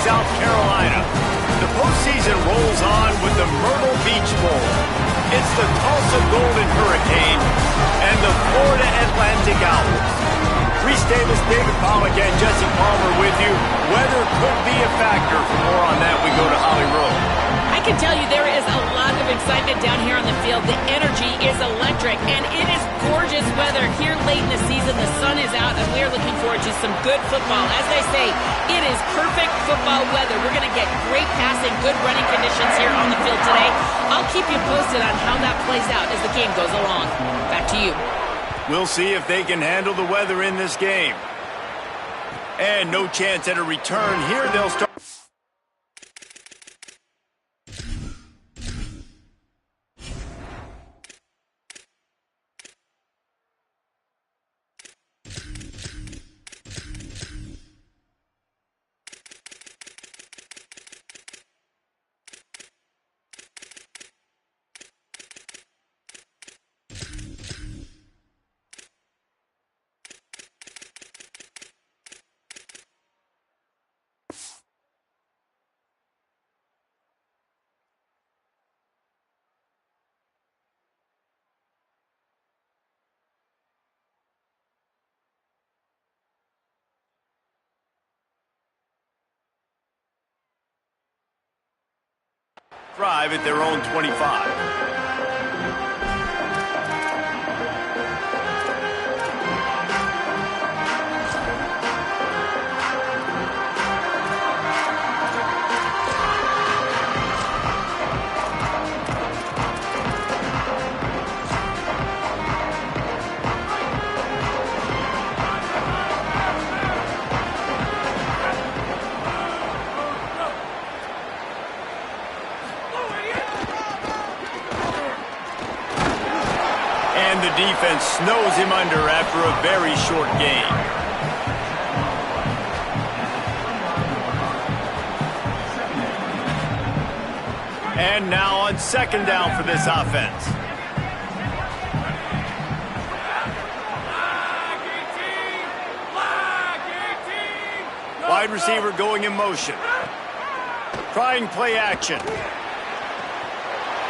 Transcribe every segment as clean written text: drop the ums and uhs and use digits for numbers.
South Carolina. The postseason rolls on with the Myrtle Beach Bowl. It's the Tulsa Golden Hurricane and the Florida Atlantic Owls. Reese Davis, David Pollack, and Jesse Palmer with you. Weather could be a factor. For more on that, we go to Holly Rowe. I can tell you there is a lot of excitement down here on the field. The energy is electric, and it is gorgeous weather here late in the season. The sun is out, and we are looking forward to some good football. As they say, it is perfect football weather. We're going to get great passing, good running conditions here on the field today. I'll keep you posted on how that plays out as the game goes along. Back to you. We'll see if they can handle the weather in this game. And no chance at a return here. They'll start. Drive at their own 25. Defense snows him under after a very short gain. And now on second down for this offense. Wide receiver going in motion. Trying play action.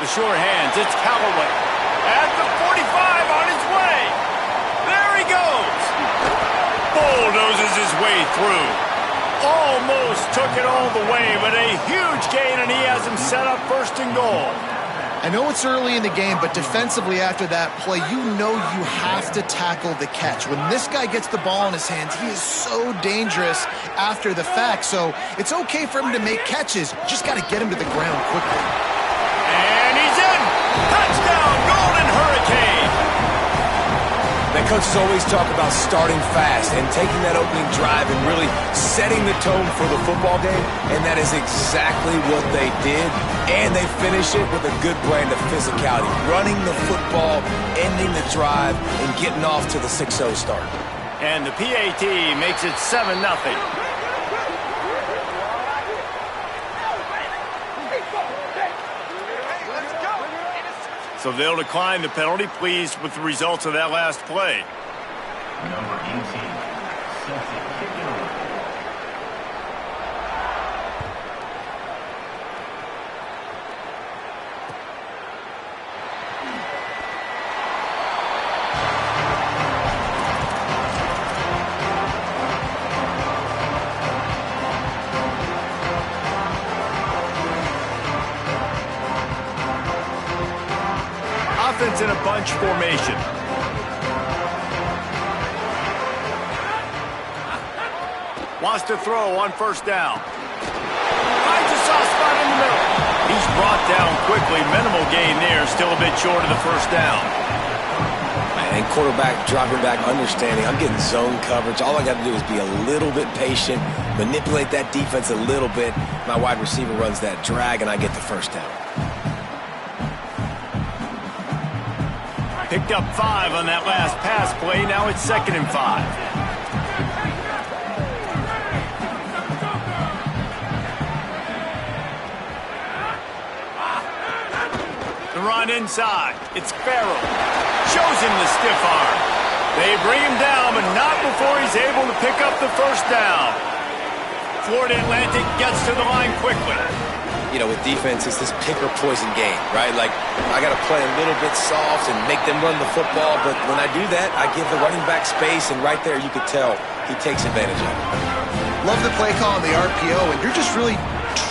The short hands, it's Callaway. At the 45 on his way. There he goes. Bulldozes his way through. Almost took it all the way, but a huge gain, and he has him set up first and goal. I know it's early in the game, but defensively after that play, you know you have to tackle the catch. When this guy gets the ball in his hands, he is so dangerous after the fact. So it's okay for him to make catches. Just got to get him to the ground quickly. And he's in. Touchdown, Golden Hurricane. The coaches always talk about starting fast and taking that opening drive and really setting the tone for the football game, and that is exactly what they did, and they finish it with a good brand of physicality, running the football, ending the drive, and getting off to the 6-0 start. And the PAT makes it 7-0. So they'll decline the penalty, pleased with the results of that last play. Number 18, Celtic kicking away. In a bunch formation. Wants to throw on first down. Finds a soft spot in the middle. He's brought down quickly. Minimal gain there. Still a bit short of the first down. And quarterback dropping back, understanding I'm getting zone coverage. All I got to do is be a little bit patient, manipulate that defense a little bit. My wide receiver runs that drag, and I get the first down. Picked up 5 on that last pass play. Now it's 2nd and 5. The run inside. It's Farrell. Shows him the stiff arm. They bring him down, but not before he's able to pick up the first down. Florida Atlantic gets to the line quickly. You know, with defense, it's this pick or poison game, right? Like, I got to play a little bit soft and make them run the football, but when I do that, I give the running back space, and right there you could tell he takes advantage of it. Love the play call on the RPO, and you're just really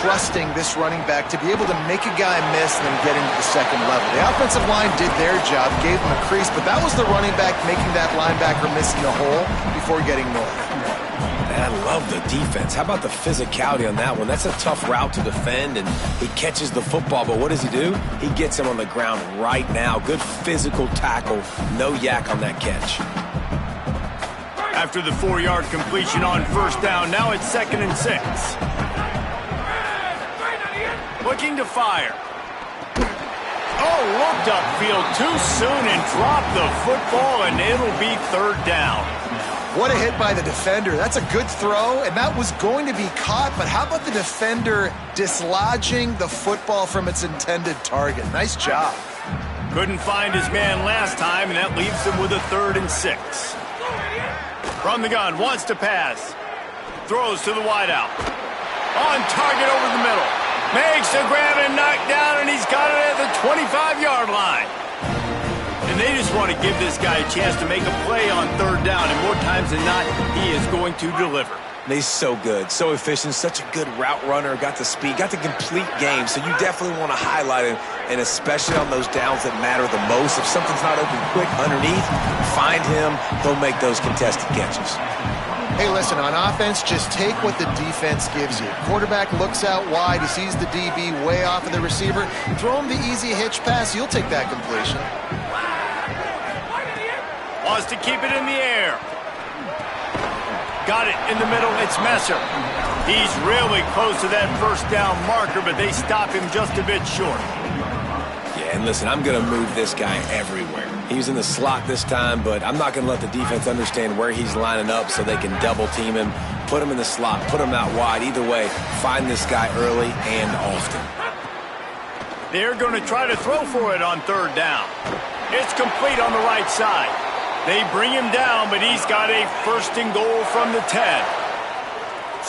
trusting this running back to be able to make a guy miss and then get into the second level. The offensive line did their job, gave him a crease, but that was the running back making that linebacker miss in the hole before getting north. I love the defense. How about the physicality on that one? That's a tough route to defend, and he catches the football, but what does he do? He gets him on the ground right now. Good physical tackle. No yak on that catch. After the 4-yard completion on first down, now it's 2nd and 6. Looking to fire. Oh, looked upfield too soon and dropped the football, and it'll be 3rd down. What a hit by the defender. That's a good throw, and that was going to be caught, but how about the defender dislodging the football from its intended target? Nice job. Couldn't find his man last time, and that leaves him with a 3rd and 6. From the gun, wants to pass. Throws to the wideout. On target over the middle. Makes the grab and knock down, and he's got it at the 25-yard line. And they just want to give this guy a chance to make a play on 3rd down, and more times than not, he is going to deliver. He's so good, so efficient, such a good route runner, got the speed, got the complete game, so you definitely want to highlight him, and especially on those downs that matter the most. If something's not open quick underneath, find him, he'll make those contested catches. Hey, listen, on offense, just take what the defense gives you. Quarterback looks out wide, he sees the DB way off of the receiver, throw him the easy hitch pass, you'll take that completion. Wants to keep it in the air. Got it in the middle, it's Messer. He's really close to that 1st down marker, but they stop him just a bit short. Yeah, and listen, I'm going to move this guy everywhere. He's in the slot this time, but I'm not going to let the defense understand where he's lining up so they can double team him, put him in the slot, put him out wide. Either way, find this guy early and often. They're going to try to throw for it on 3rd down. It's complete on the right side. They bring him down, but he's got a 1st and goal from the 10.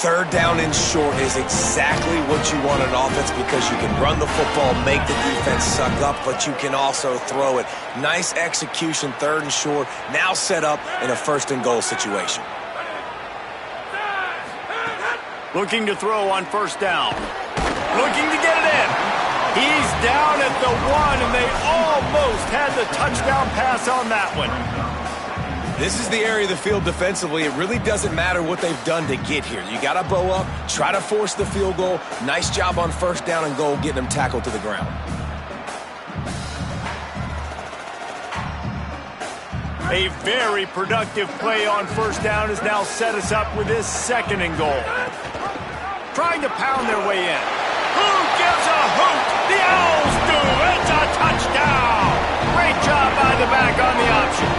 3rd down and short is exactly what you want in offense because you can run the football, make the defense suck up, but you can also throw it. Nice execution, 3rd and short, now set up in a 1st and goal situation. Looking to throw on 1st down. Looking to get it in. He's down at the 1, and they almost had the touchdown pass on that one. This is the area of the field defensively. It really doesn't matter what they've done to get here. You got to bow up, try to force the field goal. Nice job on 1st down and goal, getting them tackled to the ground. A very productive play on 1st down has now set us up with this 2nd and goal. Trying to pound their way in. Who gives a hoot? The Owls do. It's a touchdown. Great job by the back on the option.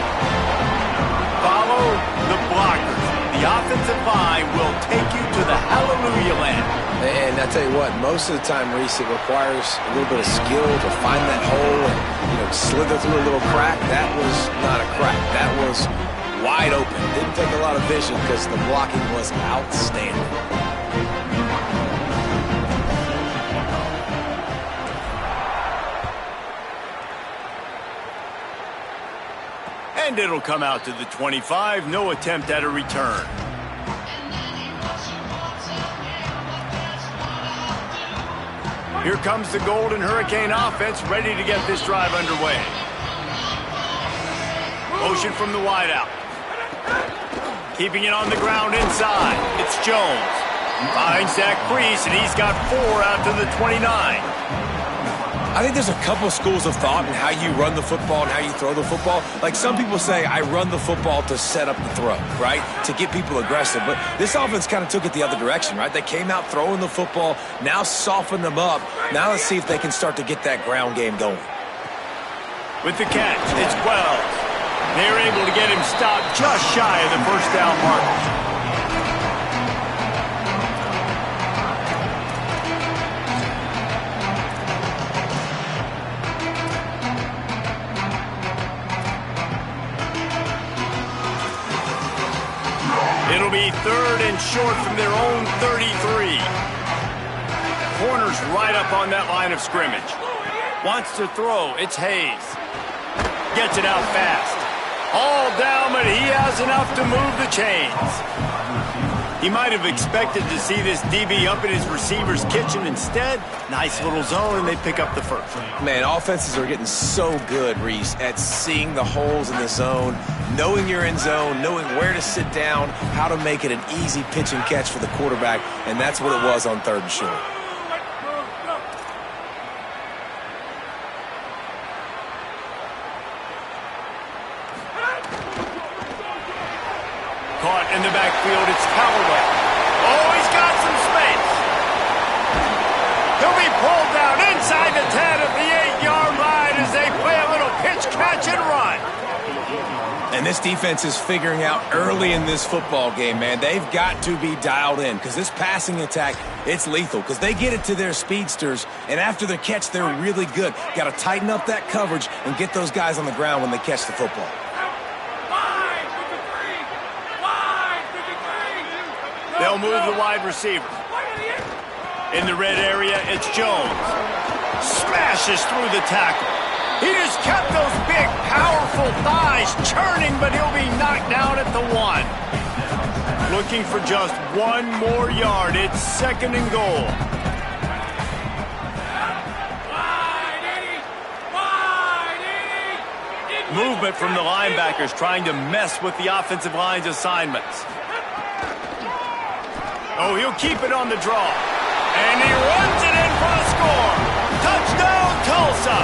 Follow the blockers. The offensive line will take you to the hallelujah land. And I tell you what, most of the time, Reese, it requires a little bit of skill to find that hole and, slither through a little crack. That was not a crack. That was wide open. Didn't take a lot of vision because the blocking was outstanding. And it'll come out to the 25. No attempt at a return. Here comes the Golden Hurricane offense, ready to get this drive underway. Motion from the wideout. Keeping it on the ground inside. It's Jones. Finds that crease, and he's got 4 out to the 29. I think there's a couple schools of thought in how you run the football and how you throw the football. Like some people say, I run the football to set up the throw, right? To get people aggressive. But this offense kind of took it the other direction, right? They came out throwing the football, now soften them up. Now let's see if they can start to get that ground game going. With the catch, it's Wells. They're able to get him stopped just shy of the 1st down mark. It'll be 3rd and short from their own 33. Corner's right up on that line of scrimmage. Wants to throw. It's Hayes. Gets it out fast. All down, but he has enough to move the chains. He might have expected to see this DB up in his receiver's kitchen. Instead, nice little zone, and they pick up the first. Man, offenses are getting so good, Reese, at seeing the holes in the zone, knowing you're in zone, knowing where to sit down, how to make it an easy pitch and catch for the quarterback, and that's what it was on 3rd and short. Caught in the backfield, it's Callaway. Oh, he's got some space. He'll be pulled down inside the 10 at the 8-yard line as they play a little pitch, catch, and run. And this defense is figuring out early in this football game, man. They've got to be dialed in because this passing attack, it's lethal because they get it to their speedsters, and after the catch, they're really good. Got to tighten up that coverage and get those guys on the ground when they catch the football. They'll move the wide receiver. In the red area, it's Jones. Smashes through the tackle. He just kept those big, powerful thighs churning, but he'll be knocked down at the 1. Looking for just 1 more yard. It's 2nd and goal. Movement from the linebackers trying to mess with the offensive line's assignments. Oh, he'll keep it on the draw. And he runs it in for a score. Touchdown, Tulsa.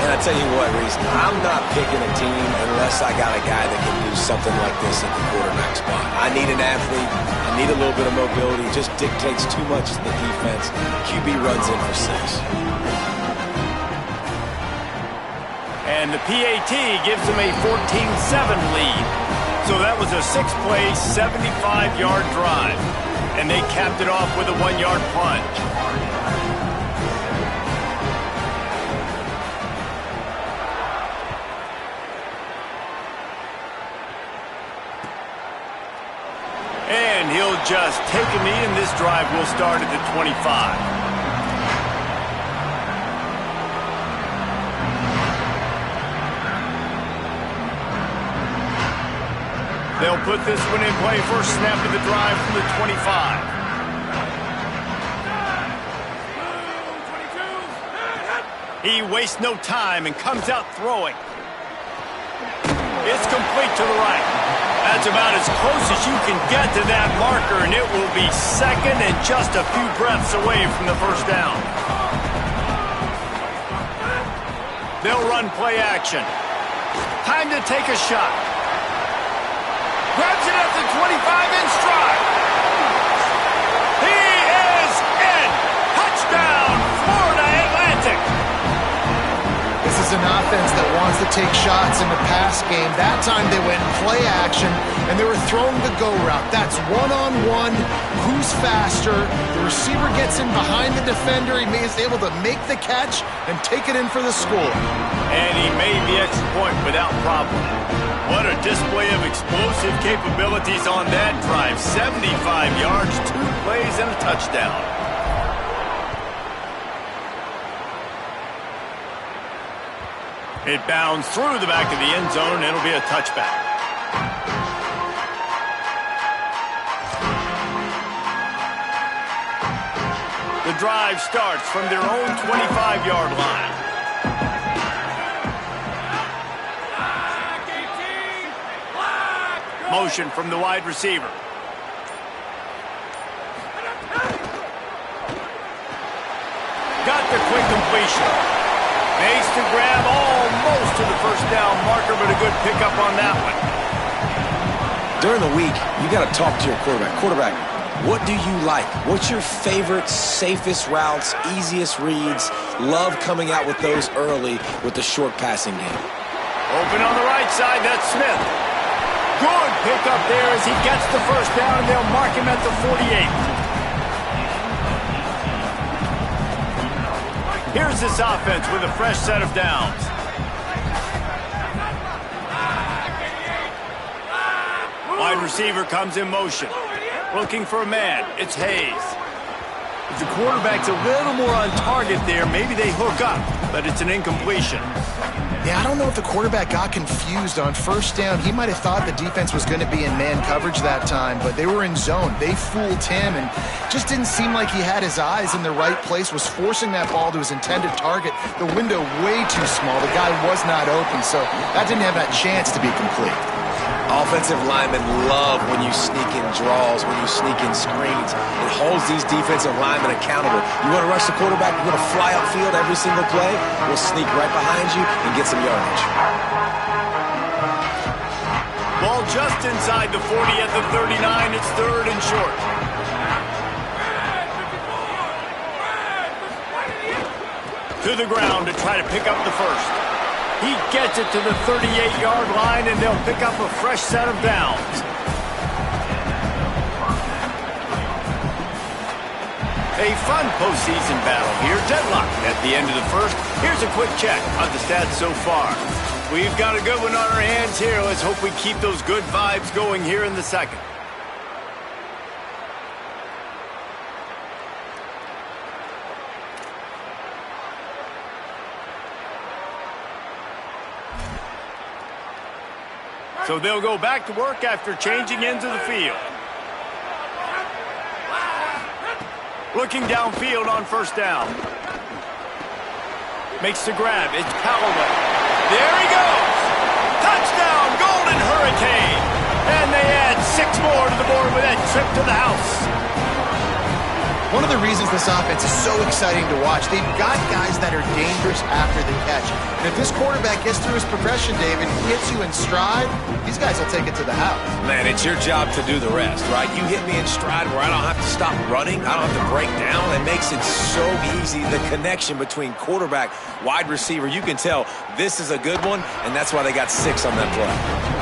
And I tell you what, Reese, I'm not picking a team unless I got a guy that can do something like this at the quarterback spot. I need an athlete. I need a little bit of mobility. It just dictates too much to the defense. QB runs in for 6. And the PAT gives them a 14-7 lead. So that was a 6-play, 75-yard drive. And they capped it off with a 1-yard plunge. And he'll just take a knee, and this drive will start at the 25. They'll put this one in play. First snap of the drive from the 25. He wastes no time and comes out throwing. It's complete to the right. That's about as close as you can get to that marker, and it will be 2nd and just a few breaths away from the first down. They'll run play action. Time to take a shot. Grabs it at the 25 in stride. He is in. Touchdown, Florida Atlantic. This is an offense that wants to take shots in the pass game. That time they went play action, and they were throwing the go route. That's one-on-one. Who's faster? The receiver gets in behind the defender. He is able to make the catch and take it in for the score. And he made the extra point without problem. What a display of explosive capabilities on that drive. 75 yards, 2 plays, and a touchdown. It bounds through the back of the end zone, and it'll be a touchback. The drive starts from their own 25-yard line. Motion from the wide receiver. Got the quick completion. Makes the grab almost to the first down marker, but a good pickup on that one. During the week, you got to talk to your quarterback. Quarterback, what do you like? What's your favorite, safest routes, easiest reads? Love coming out with those early with the short passing game. Open on the right side, that's Smith. Good pickup there as he gets the first down, and they'll mark him at the 48. Here's this offense with a fresh set of downs. Wide receiver comes in motion. Looking for a man. It's Hayes. If the quarterback's a little more on target there, maybe they hook up, but it's an incompletion. Yeah, I don't know if the quarterback got confused on first down. He might have thought the defense was going to be in man coverage that time, but they were in zone. They fooled him and just didn't seem like he had his eyes in the right place, was forcing that ball to his intended target. The window way too small. The guy was not open, so that didn't have that chance to be complete. Offensive linemen love when you sneak in draws, when you sneak in screens. It holds these defensive linemen accountable. You want to rush the quarterback, you're going to fly upfield every single play. We'll sneak right behind you and get some yardage. Ball just inside the 40 at the 39. It's 3rd and short. To the ground to try to pick up the first. He gets it to the 38-yard line, and they'll pick up a fresh set of downs. A fun postseason battle here. Deadlock at the end of the first. Here's a quick check on the stats so far. We've got a good one on our hands here. Let's hope we keep those good vibes going here in the second. So they'll go back to work after changing into the field. Looking downfield on first down. Makes the grab. It's Callaway. There he goes. Touchdown, Golden Hurricane. And they add 6 more to the board with that trip to the house. One of the reasons this offense is so exciting to watch, they've got guys that are dangerous after the catch. And if this quarterback gets through his progression, David, hits you in stride, these guys will take it to the house. Man, it's your job to do the rest, right? You hit me in stride where I don't have to stop running. I don't have to break down. It makes it so easy, the connection between quarterback, wide receiver. You can tell this is a good one, and that's why they got 6 on that play.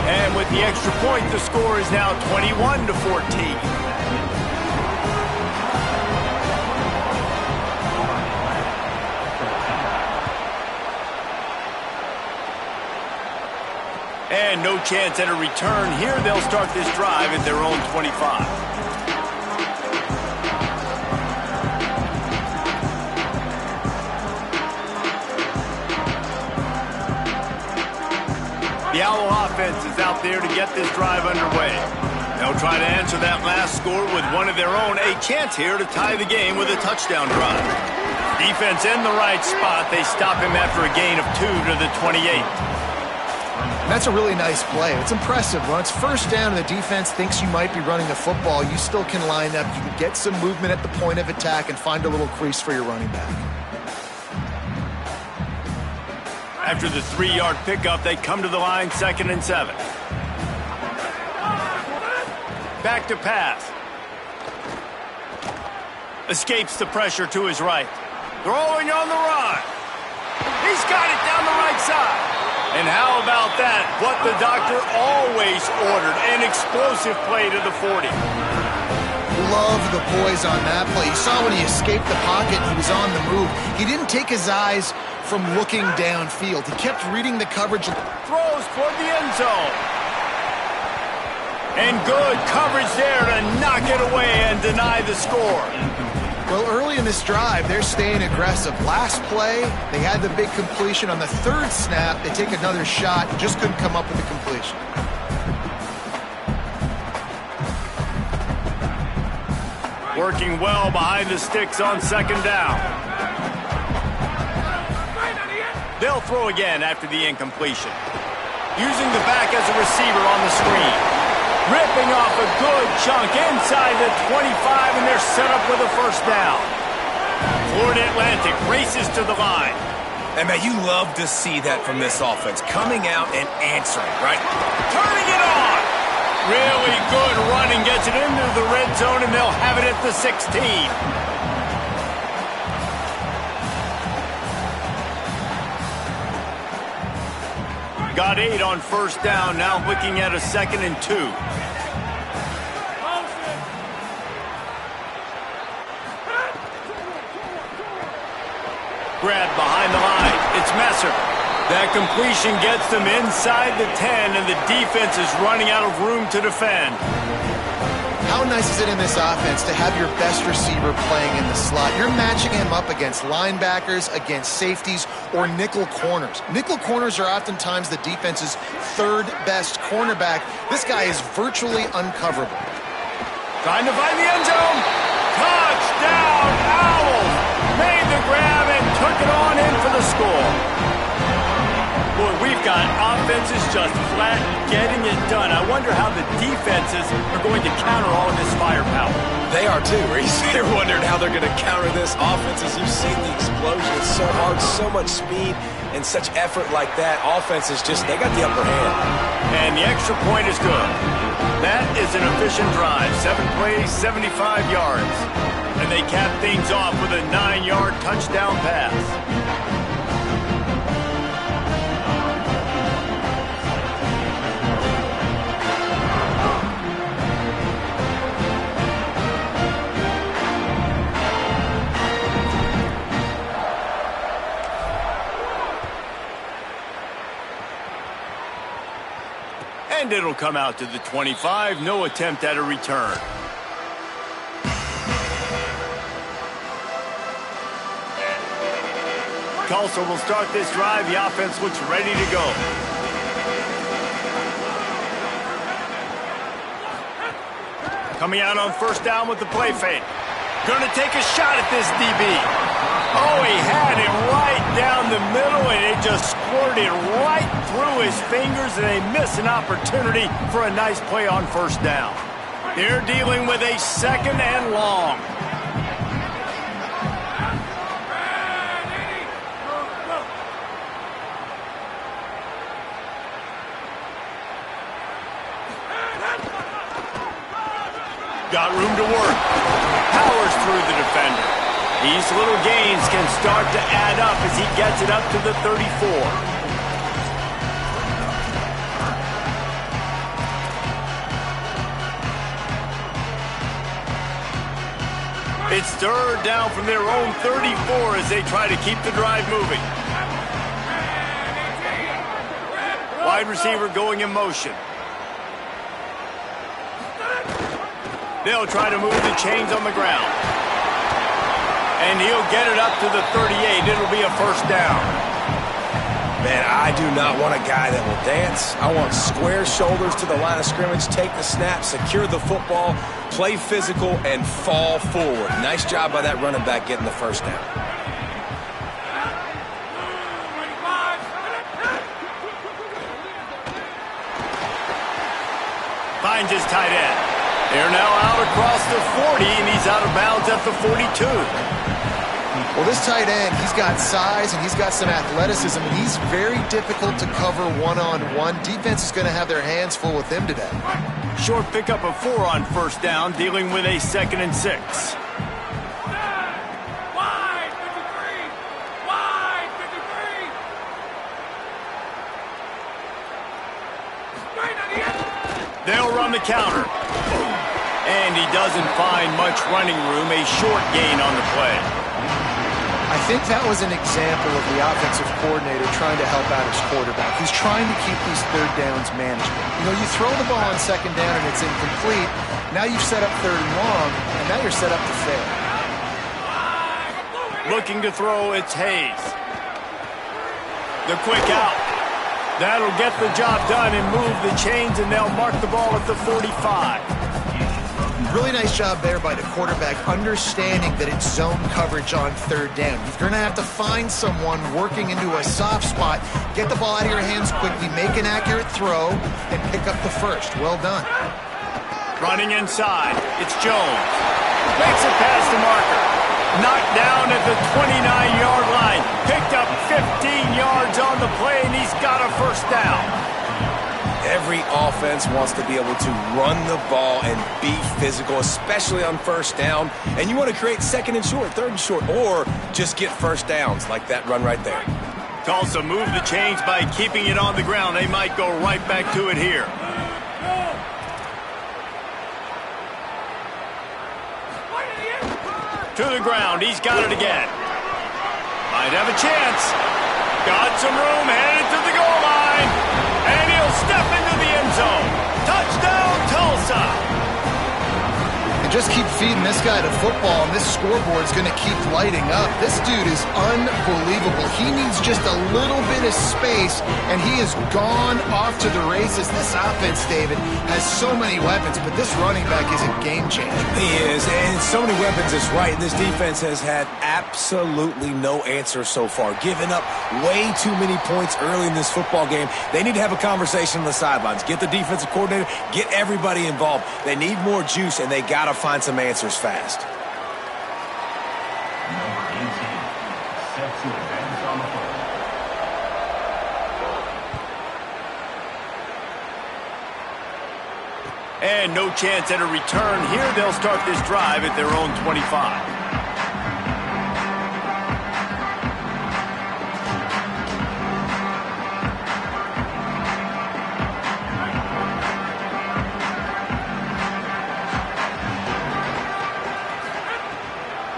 And with the extra point, the score is now 21-14. And no chance at a return here. They'll start this drive at their own 25. The Owl offense is out there to get this drive underway. They'll try to answer that last score with one of their own. A chance here to tie the game with a touchdown drive. Defense in the right spot. They stop him after a gain of 2 to the 28. That's a really nice play. It's impressive. When it's first down and the defense thinks you might be running the football, you still can line up. You can get some movement at the point of attack and find a little crease for your running back. After the 3-yard pickup, they come to the line, 2nd and 7. Back to pass. Escapes the pressure to his right. Throwing on the run. He's got it down the right side. And how about that? What the doctor always ordered, an explosive play to the 40. Love the poise on that play. You saw when he escaped the pocket, he was on the move. He didn't take his eyes from looking downfield. He kept reading the coverage. Throws toward the end zone. And good coverage there to knock it away and deny the score. Well, early in this drive, they're staying aggressive. Last play, they had the big completion. On the 3rd snap, they take another shot, just couldn't come up with the completion. Working well behind the sticks on 2nd down. They'll throw again after the incompletion. Using the back as a receiver on the screen. Ripping off a good chunk inside the 25, and they're set up with a first down. Florida Atlantic races to the line. And, man, you love to see that from this offense. Coming out and answering, right? Turning it on. Really good running. Gets it into the red zone, and they'll have it at the 16. Got 8 on first down. Now looking at a 2nd and 2. Grab behind the line. It's Messer. That completion gets them inside the 10, and the defense is running out of room to defend. How nice is it in this offense to have your best receiver playing in the slot? You're matching him up against linebackers, against safeties, or nickel corners. Nickel corners are oftentimes the defense's third best cornerback. This guy is virtually uncoverable. Trying to find the end zone. Touchdown, Owls! Made the grab and took it on in for the score. Boy, we've got offenses just flat getting it done. I wonder how the defenses are going to counter all of this firepower. They are too, Reese. They're wondering how they're going to counter this offense. As you've seen the explosion, it's so hard, so much speed, and such effort like that. Offenses just, they got the upper hand. And the extra point is good. That is an efficient drive. 7 plays, 75 yards. And they cap things off with a 9-yard touchdown pass. And it'll come out to the 25. No attempt at a return. Tulsa will start this drive. The offense looks ready to go. Coming out on first down with the play fake. Going to take a shot at this DB. Oh, he had it right down the middle, and it just squirted right through his fingers, and they miss an opportunity for a nice play on first down. They're dealing with a 2nd and long. Got room to work. Powers through the defender. These little gains can start to add up as he gets it up to the 34. It's 3rd down from their own 34 as they try to keep the drive moving. Wide receiver going in motion. They'll try to move the chains on the ground. And he'll get it up to the 38. It'll be a first down. Man, I do not want a guy that will dance. I want square shoulders to the line of scrimmage, take the snap, secure the football, play physical, and fall forward. Nice job by that running back getting the first down. Finds his tight end. They're now out across the 40, and he's out of bounds at the 42. Well, this tight end, he's got size and he's got some athleticism, and he's very difficult to cover one-on-one. Defense is going to have their hands full with him today. Short pickup of 4 on first down, dealing with a 2nd and 6. They'll run the counter. And he doesn't find much running room, a short gain on the play. I think that was an example of the offensive coordinator trying to help out his quarterback. He's trying to keep these 3rd downs manageable. You know, you throw the ball on 2nd down and it's incomplete. Now you've set up 3rd and long, and now you're set up to fail. Looking to throw, it's Hayes. The quick out. That'll get the job done and move the chains, and they'll mark the ball at the 45. Really nice job there by the quarterback, understanding that it's zone coverage on 3rd down. You're going to have to find someone working into a soft spot, get the ball out of your hands quickly, make an accurate throw, and pick up the first. Well done. Running inside, it's Jones. Makes it past the marker. Knocked down at the 29-yard line. Picked up 15 yards on the play, and he's got a first down. Every offense wants to be able to run the ball and be physical, especially on first down. And you want to create 2nd and short, 3rd and short, or just get first downs like that run right there. Tulsa moved the chains by keeping it on the ground. They might go right back to it here. To the ground. He's got it again. Might have a chance. Got some room, headed to the goal line. And he'll step into the end zone. Touchdown, Tulsa. Just keep feeding this guy the football, and this scoreboard is going to keep lighting up. This dude is unbelievable. He needs just a little bit of space, and he is gone off to the races. This offense, David, has so many weapons, but this running back is a game changer. He is, and so many weapons is right. This defense has had absolutely no answer so far, giving up way too many points early in this football game. They need to have a conversation on the sidelines. Get the defensive coordinator, get everybody involved. They need more juice, and they got to find some answers fast. Number 18, set to advance on the football. And no chance at a return here. They'll start this drive at their own 25.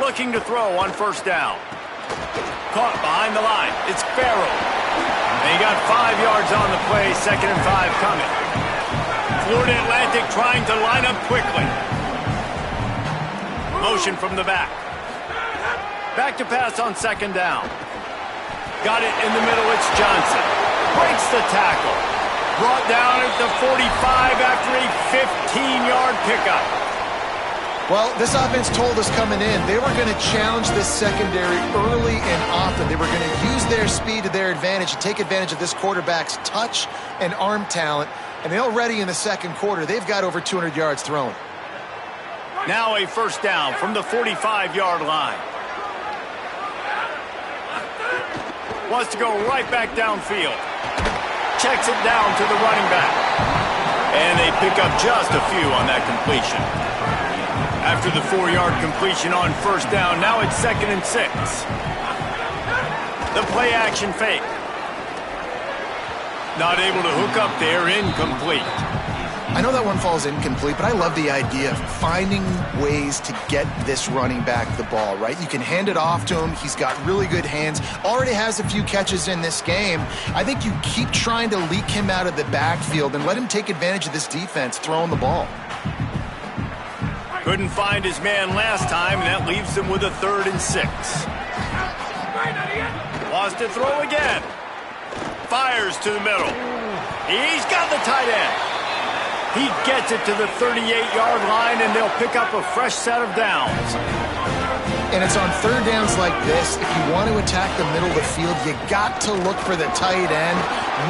Looking to throw on first down. Caught behind the line. It's Farrell. And he got 5 yards on the play. 2nd and 5 coming. Florida Atlantic trying to line up quickly. Motion from the back. Back to pass on 2nd down. Got it in the middle. It's Johnson. Breaks the tackle. Brought down at the 45 after a 15-yard pickup. Well, this offense told us coming in they were going to challenge this secondary early and often. They were going to use their speed to their advantage and take advantage of this quarterback's touch and arm talent. And already in the second quarter, they've got over 200 yards thrown. Now a first down from the 45-yard line. Wants to go right back downfield. Checks it down to the running back. And they pick up just a few on that completion. After the 4-yard completion on first down, now it's 2nd and 6. The play action fake. Not able to hook up there, incomplete. I know that one falls incomplete, but I love the idea of finding ways to get this running back the ball, right? You can hand it off to him. He's got really good hands. Already has a few catches in this game. I think you keep trying to leak him out of the backfield and let him take advantage of this defense throwing the ball. Couldn't find his man last time, and that leaves him with a 3rd and 6. Wants to throw again. Fires to the middle. He's got the tight end. He gets it to the 38-yard line, and they'll pick up a fresh set of downs. And it's on 3rd downs like this. If you want to attack the middle of the field, you got to look for the tight end.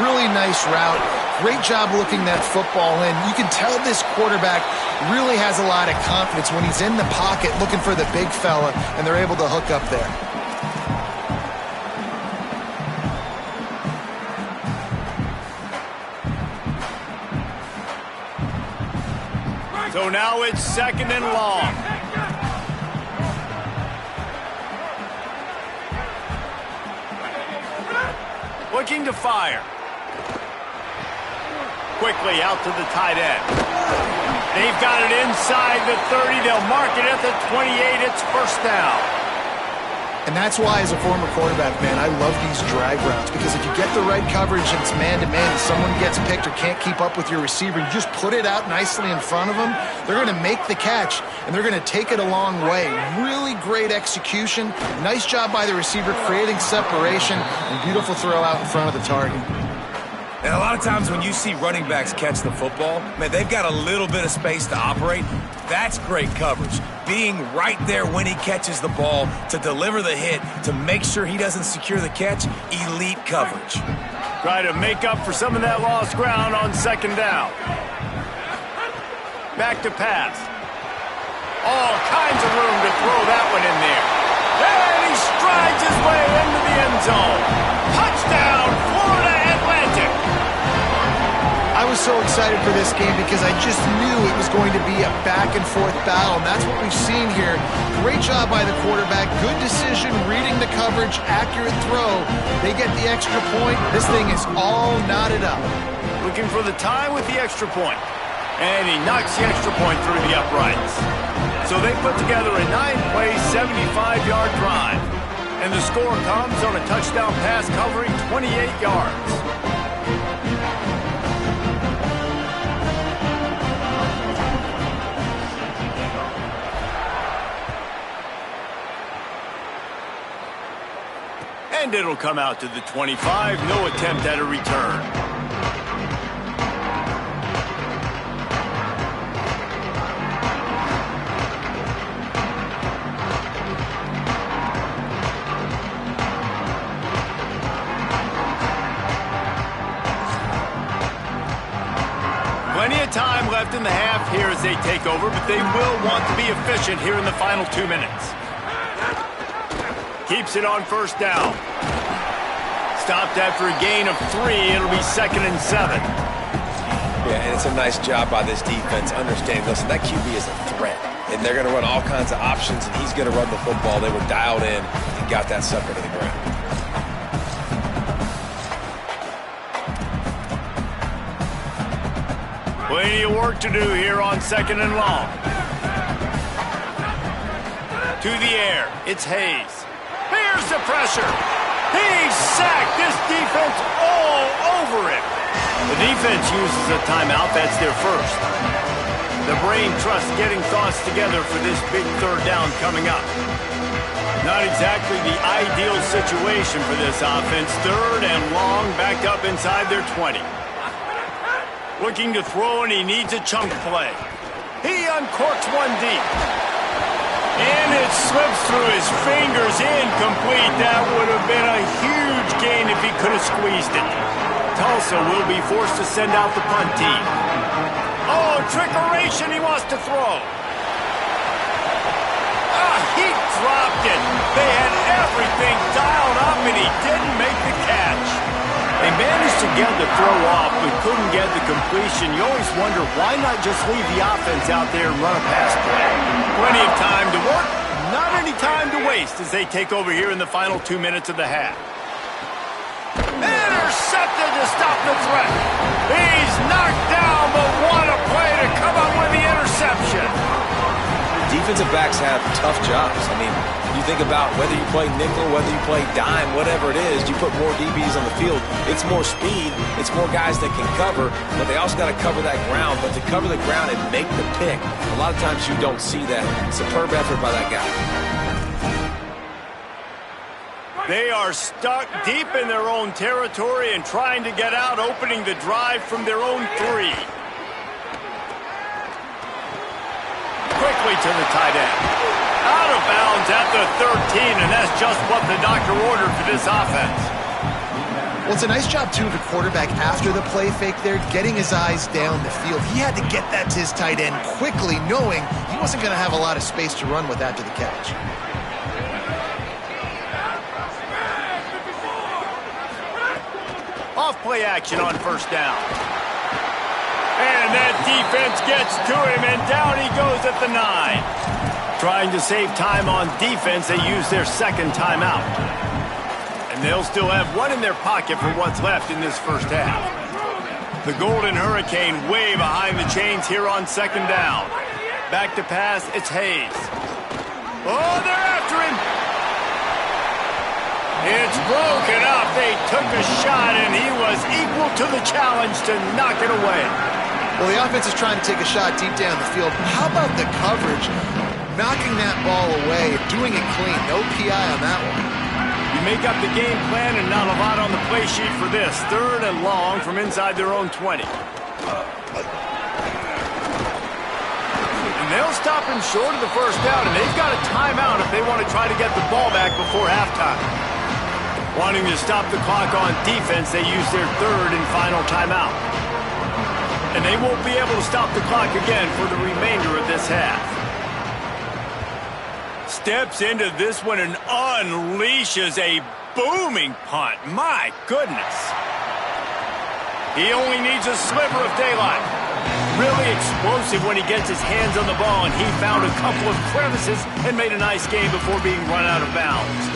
Really nice route. Great job looking that football in. You can tell this quarterback really has a lot of confidence when he's in the pocket looking for the big fella, and they're able to hook up there. So now it's 2nd and long. Looking to fire. Quickly out to the tight end. They've got it inside the 30. They'll mark it at the 28. It's first down. And that's why, as a former quarterback, man, I love these drag routes, because if you get the right coverage and it's man-to-man and someone gets picked or can't keep up with your receiver, you just put it out nicely in front of them, they're going to make the catch, and they're going to take it a long way. Really great execution. Nice job by the receiver creating separation, and beautiful throw out in front of the target. And a lot of times when you see running backs catch the football, man, they've got a little bit of space to operate. That's great coverage. Being right there when he catches the ball to deliver the hit, to make sure he doesn't secure the catch, elite coverage. Try to make up for some of that lost ground on 2nd down. Back to pass. All kinds of room to throw that one in there. And he strides his way into the end zone. Touchdown, Florida Atlantic. I was so excited for this game because I just knew it was going to be a back-and-forth battle, and that's what we've seen here. Great job by the quarterback, good decision, reading the coverage, accurate throw. They get the extra point. This thing is all knotted up. Looking for the tie with the extra point. And he knocks the extra point through the uprights. So they put together a 9-play, 75-yard drive. And the score comes on a touchdown pass covering 28 yards. And it'll come out to the 25. No attempt at a return. Plenty of time left in the half here as they take over, but they will want to be efficient here in the final 2 minutes. Keeps it on first down. Stopped after a gain of 3. It'll be 2nd and 7. Yeah, and it's a nice job by this defense understanding, listen, that QB is a threat. And they're going to run all kinds of options, and he's going to run the football. They were dialed in and got that sucker to the ground. Plenty of work to do here on 2nd and long. To the air, it's Hayes. Here's the pressure. He's sacked. This defense all over him. The defense uses a timeout. That's their first. The brain trust getting thoughts together for this big third down coming up. Not exactly the ideal situation for this offense. 3rd and long, backed up inside their 20. Looking to throw, and he needs a chunk play. He uncorks one deep. And it slips through his fingers, incomplete. That would have been a huge gain if he could have squeezed it. Tulsa will be forced to send out the punt team. Oh, trickeration, he wants to throw. He dropped it. They had everything dialed up, and he didn't make the catch. They managed to get the throw off, but couldn't get the completion. You always wonder, why not just leave the offense out there and run a pass play? Plenty of time to work, not any time to waste as they take over here in the final 2 minutes of the half. Intercepted to stop the threat. He's knocked down, but what a play to come up with the interception. Defensive backs have tough jobs. I mean, you think about whether you play nickel, whether you play dime, whatever it is, you put more DBs on the field. It's more speed. It's more guys that can cover, but they also got to cover that ground. But to cover the ground and make the pick, a lot of times you don't see that. Superb effort by that guy. They are stuck deep in their own territory and trying to get out, opening the drive from their own 3. Quickly to the tight end. Out of bounds at the 13, and that's just what the doctor ordered for this offense. Well, it's a nice job, too, of the quarterback after the play fake there, getting his eyes down the field. He had to get that to his tight end quickly, knowing he wasn't going to have a lot of space to run with after the catch. Off play action on first down. And that defense gets to him, and down he goes at the 9. Trying to save time on defense, they use their 2nd timeout. And they'll still have one in their pocket for what's left in this first half. The Golden Hurricane way behind the chains here on 2nd down. Back to pass, it's Hayes. Oh, they're after him. It's broken up. They took a shot, and he was equal to the challenge to knock it away. Well, the offense is trying to take a shot deep down the field. How about the coverage? Knocking that ball away, doing it clean. No PI on that one. You make up the game plan and not a lot on the play sheet for this. 3rd and long from inside their own 20. And they'll stop him short of the first down, and they've got a timeout if they want to try to get the ball back before halftime. Wanting to stop the clock on defense, they use their 3rd and final timeout. And they won't be able to stop the clock again for the remainder of this half. Steps into this one and unleashes a booming punt. My goodness. He only needs a sliver of daylight. Really explosive when he gets his hands on the ball, and he found a couple of crevices and made a nice game before being run out of bounds.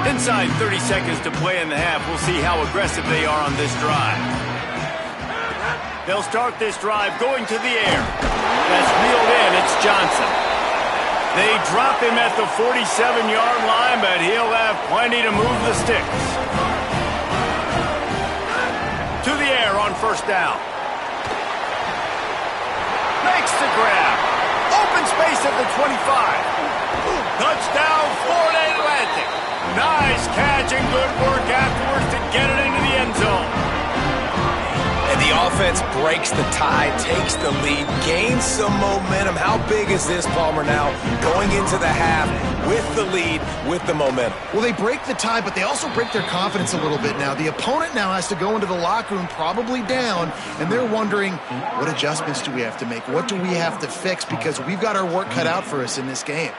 Inside 30 seconds to play in the half. We'll see how aggressive they are on this drive. They'll start this drive going to the air. That's reeled in. It's Johnson. They drop him at the 47-yard line, but he'll have plenty to move the sticks. To the air on first down. Makes the grab. Open space at the 25. Touchdown, Florida Atlantic. Nice catch and good work afterwards to get it into the end zone. And the offense breaks the tie, takes the lead, gains some momentum. How big is this, Palmer, now going into the half with the lead, with the momentum? Well, they break the tie, but they also break their confidence a little bit now. The opponent now has to go into the locker room probably down, and they're wondering, what adjustments do we have to make? What do we have to fix? Because we've got our work cut out for us in this game.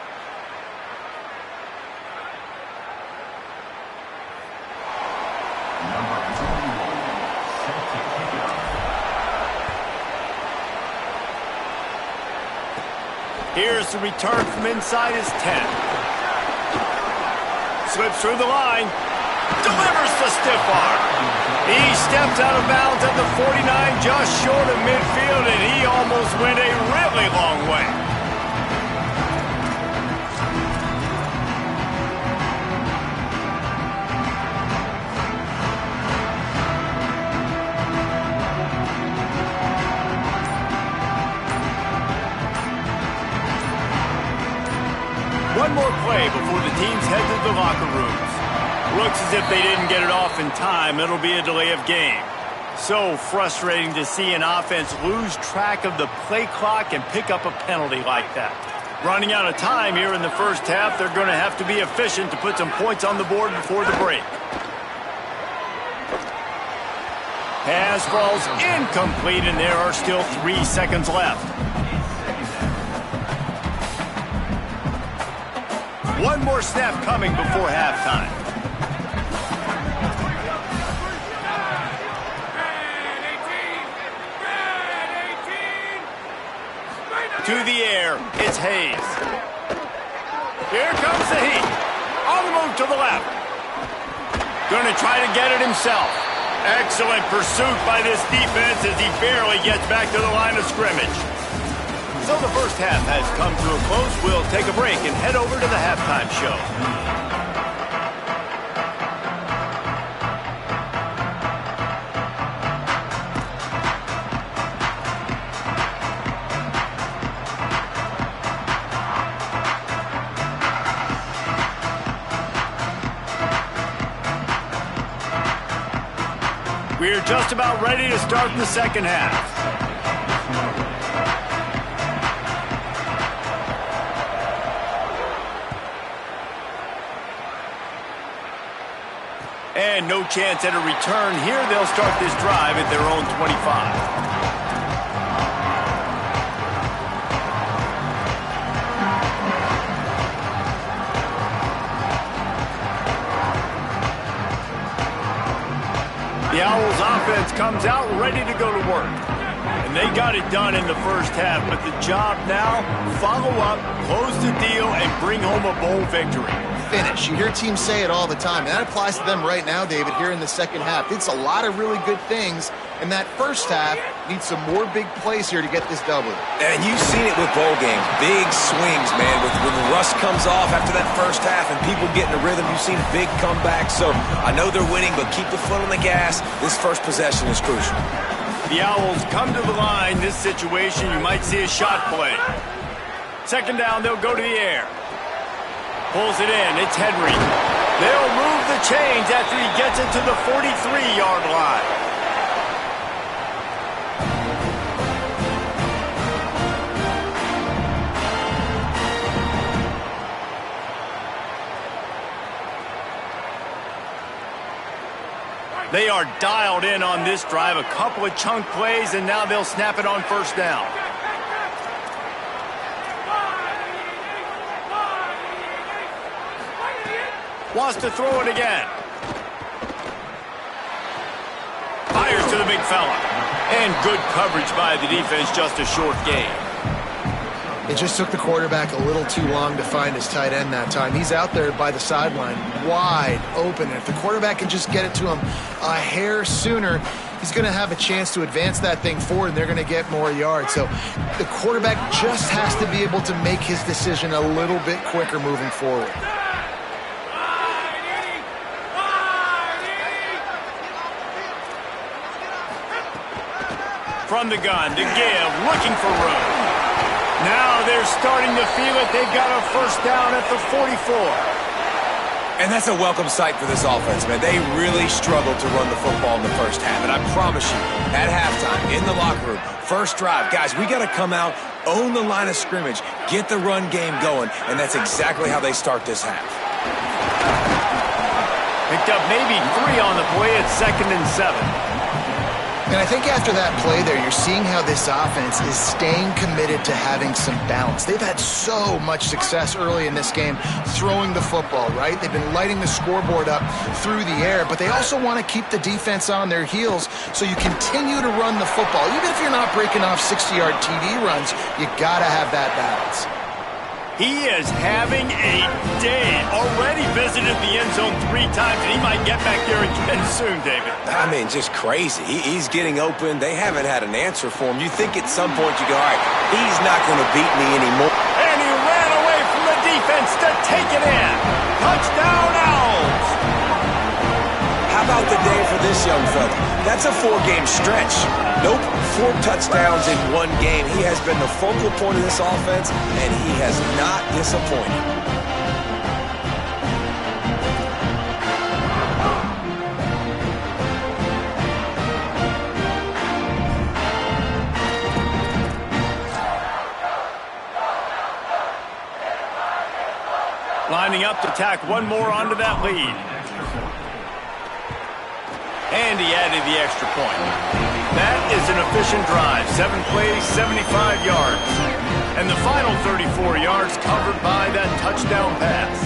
Here's the return from inside his 10. Slips through the line. Delivers the stiff arm. He stepped out of bounds at the 49, just short of midfield, and he almost went a really long way. One more play before the teams head to the locker rooms. Looks as if they didn't get it off in time. It'll be a delay of game. So frustrating to see an offense lose track of the play clock and pick up a penalty like that. Running out of time here in the first half, they're going to have to be efficient to put some points on the board before the break. Pass falls incomplete, and there are still 3 seconds left. One more snap coming before halftime. To the air, it's Hayes. Here comes the heat. On the move to the left. Going to try to get it himself. Excellent pursuit by this defense as he barely gets back to the line of scrimmage. So the first half has come to a close. We'll take a break and head over to the halftime show. We're just about ready to start the second half. And no chance at a return here. They'll start this drive at their own 25. The Owls offense comes out ready to go to work. And they got it done in the first half, but the job now, follow up, close the deal, and bring home a bowl victory. Finish. You hear teams say it all the time, and that applies to them right now, David, here in the second half. It's a lot of really good things, and that first half needs some more big plays here to get this W. And you've seen it with bowl games. Big swings, man. When the rust comes off after that first half and people get in a rhythm, you've seen big comebacks. So I know they're winning, but keep the foot on the gas. This first possession is crucial. The Owls come to the line. This situation, you might see a shot play. Second down, they'll go to the air. Pulls it in. It's Henry. They'll move the chains after he gets it to the 43-yard line. They are dialed in on this drive. A couple of chunk plays, and now they'll snap it on first down. Wants to throw it again. Fires to the big fella. And good coverage by the defense, just a short gain. It just took the quarterback a little too long to find his tight end that time. He's out there by the sideline, wide open. And if the quarterback can just get it to him a hair sooner, he's going to have a chance to advance that thing forward, and they're going to get more yards. So the quarterback just has to be able to make his decision a little bit quicker moving forward. From the gun to give, looking for room. Now they're starting to feel it. They've got a first down at the 44. And that's a welcome sight for this offense, man. They really struggled to run the football in the first half. And I promise you, at halftime, in the locker room, first drive, guys, we got to come out, own the line of scrimmage, get the run game going, and that's exactly how they start this half. Picked up maybe 3 on the play at 2nd and 7. And I think after that play there, you're seeing how this offense is staying committed to having some balance. They've had so much success early in this game throwing the football, right? They've been lighting the scoreboard up through the air, but they also want to keep the defense on their heels, so you continue to run the football. Even if you're not breaking off 60-yard TD runs, you got to have that balance. He is having a day. Already visited the end zone 3 times, and he might get back there again soon, David. I mean, just crazy. He's getting open. They haven't had an answer for him. You think at some point you go, all right, he's not going to beat me anymore. And he ran away from the defense to take it in. Touchdown, Owls. How about the day for this young fella? That's a 4-game stretch. Nope, 4 touchdowns in 1 game. He has been the focal point of this offense, and he has not disappointed. Lining up to tack one more onto that lead. And he added the extra point. That is an efficient drive. 7 plays, 75 yards. And the final 34 yards covered by that touchdown pass.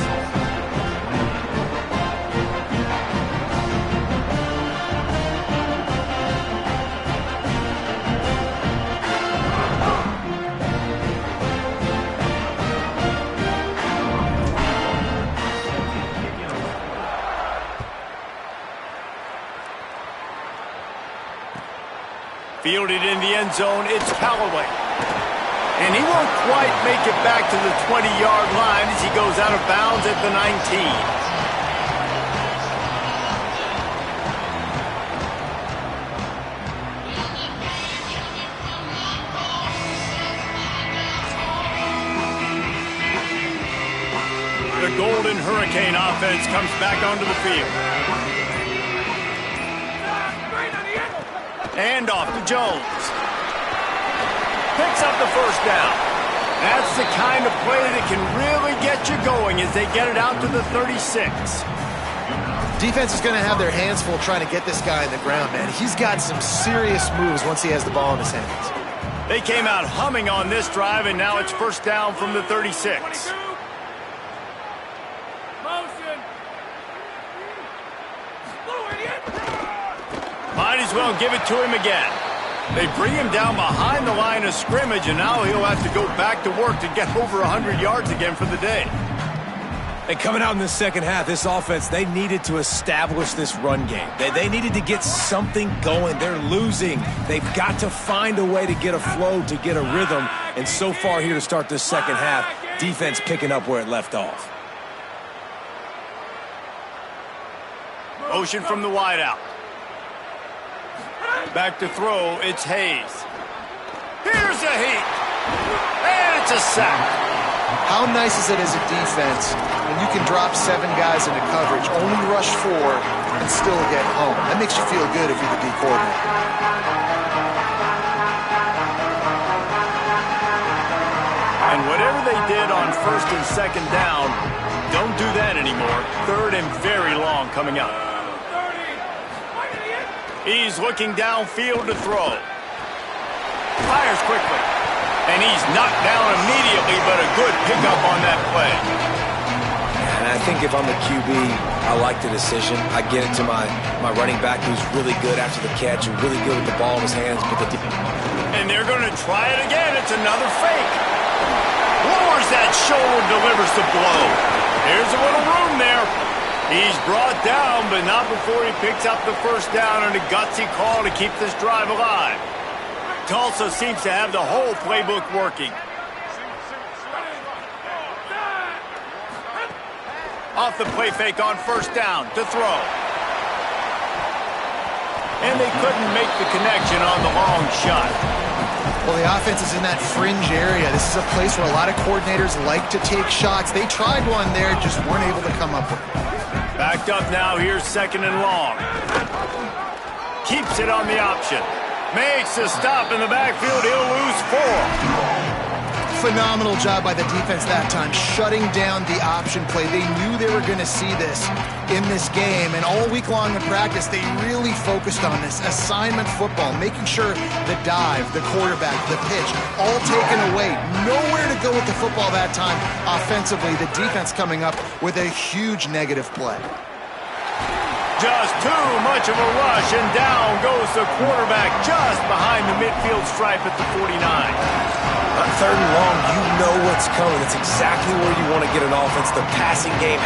Fielded in the end zone, it's Callaway. And he won't quite make it back to the 20-yard line as he goes out of bounds at the 19. The Golden Hurricane offense comes back onto the field. And off to Jones. Picks up the first down. That's the kind of play that can really get you going as they get it out to the 36. Defense is going to have their hands full trying to get this guy on the ground, man. He's got some serious moves once he has the ball in his hands. They came out humming on this drive, and now it's first down from the 36. Might as well give it to him again. They bring him down behind the line of scrimmage, and now he'll have to go back to work to get over 100 yards again for the day. And coming out in the second half, this offense, they needed to establish this run game. They needed to get something going. They're losing. They've got to find a way to get a flow, to get a rhythm. And so far here to start this second half, defense picking up where it left off. Motion from the wideout. Back to throw, it's Hayes. Here's a heat. And it's a sack. How nice is it as a defense when you can drop 7 guys into coverage, only rush 4, and still get home? That makes you feel good if you're the D coordinator. And whatever they did on first and second down, don't do that anymore. Third and very long coming up. He's looking downfield to throw. Fires quickly. And he's knocked down immediately, but a good pickup on that play. And I think if I'm a QB, I like the decision. I get it to my running back who's really good after the catch and really good with the ball in his hands. But and they're going to try it again. It's another fake. Lowers that shoulder, delivers the blow. There's a little room there. He's brought down, but not before he picks up the first down and a gutsy call to keep this drive alive. Tulsa seems to have the whole playbook working. Off the play fake on first down to throw. And they couldn't make the connection on the long shot. Well, the offense is in that fringe area. This is a place where a lot of coordinators like to take shots. They tried one there, just weren't able to come up with it. Backed up now, here's second and long. Keeps it on the option. Makes a stop in the backfield, he'll lose 4. Phenomenal job by the defense that time, shutting down the option play. They knew they were going to see this in this game, and all week long in practice, they really focused on this assignment football, making sure the dive, the quarterback, the pitch, all taken away. Nowhere to go with the football that time offensively. The defense coming up with a huge negative play. Just too much of a rush, and down goes the quarterback just behind the midfield stripe at the 49. On third and long, you know what's coming. It's exactly where you want to get an offense. The passing game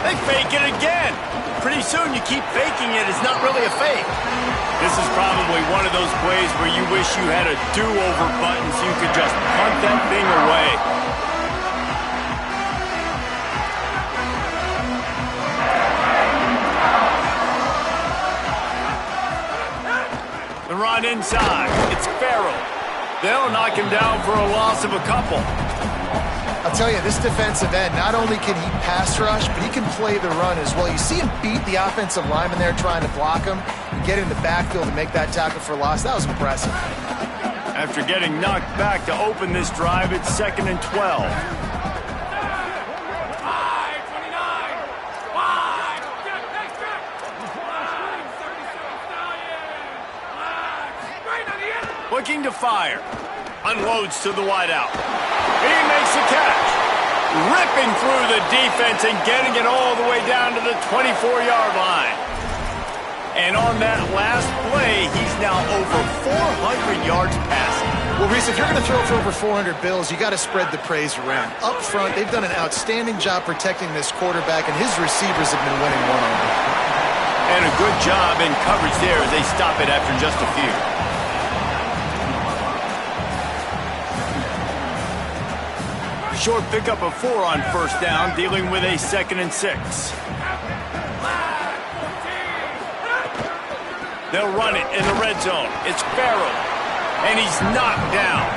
They fake it again. Pretty soon you keep faking it. It's not really a fake. This is probably one of those plays where you wish you had a do-over button so you could just punt that thing away. The run inside. It's Farrell. They'll knock him down for a loss of a couple. I'll tell you, this defensive end, not only can he pass rush, but he can play the run as well. You see him beat the offensive lineman there trying to block him and get in the backfield to make that tackle for loss. That was impressive. After getting knocked back to open this drive, it's second and 12. Looking to fire. Unloads to the wideout. He makes the catch. Ripping through the defense and getting it all the way down to the 24-yard line. And on that last play, he's now over 400 yards passing. Well, Reese, if you're going to throw for over 400 bills, you got to spread the praise around. Up front, they've done an outstanding job protecting this quarterback, and his receivers have been winning one-on-one. And a good job in coverage there as they stop it after just a few. Short pickup of 4 on first down, dealing with a 2nd and 6. They'll run it in the red zone. It's Farrell, and he's knocked down.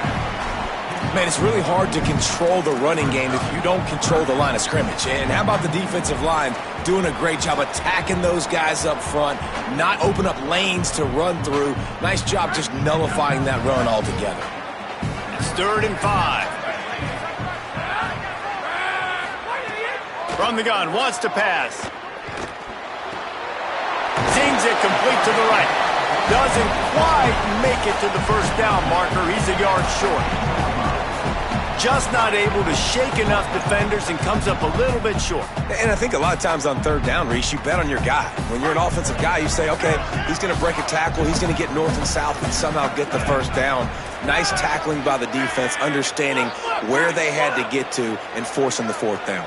Man, it's really hard to control the running game if you don't control the line of scrimmage. And how about the defensive line doing a great job attacking those guys up front, not open up lanes to run through. Nice job just nullifying that run altogether. It's 3rd and 5. From the gun, wants to pass. Zings it complete to the right. Doesn't quite make it to the first down marker. He's a yard short. Just not able to shake enough defenders and comes up a little bit short. And I think a lot of times on third down, Reese, you bet on your guy. When you're an offensive guy, you say, okay, he's going to break a tackle. He's going to get north and south and somehow get the first down. Nice tackling by the defense, understanding where they had to get to and forcing the 4th down.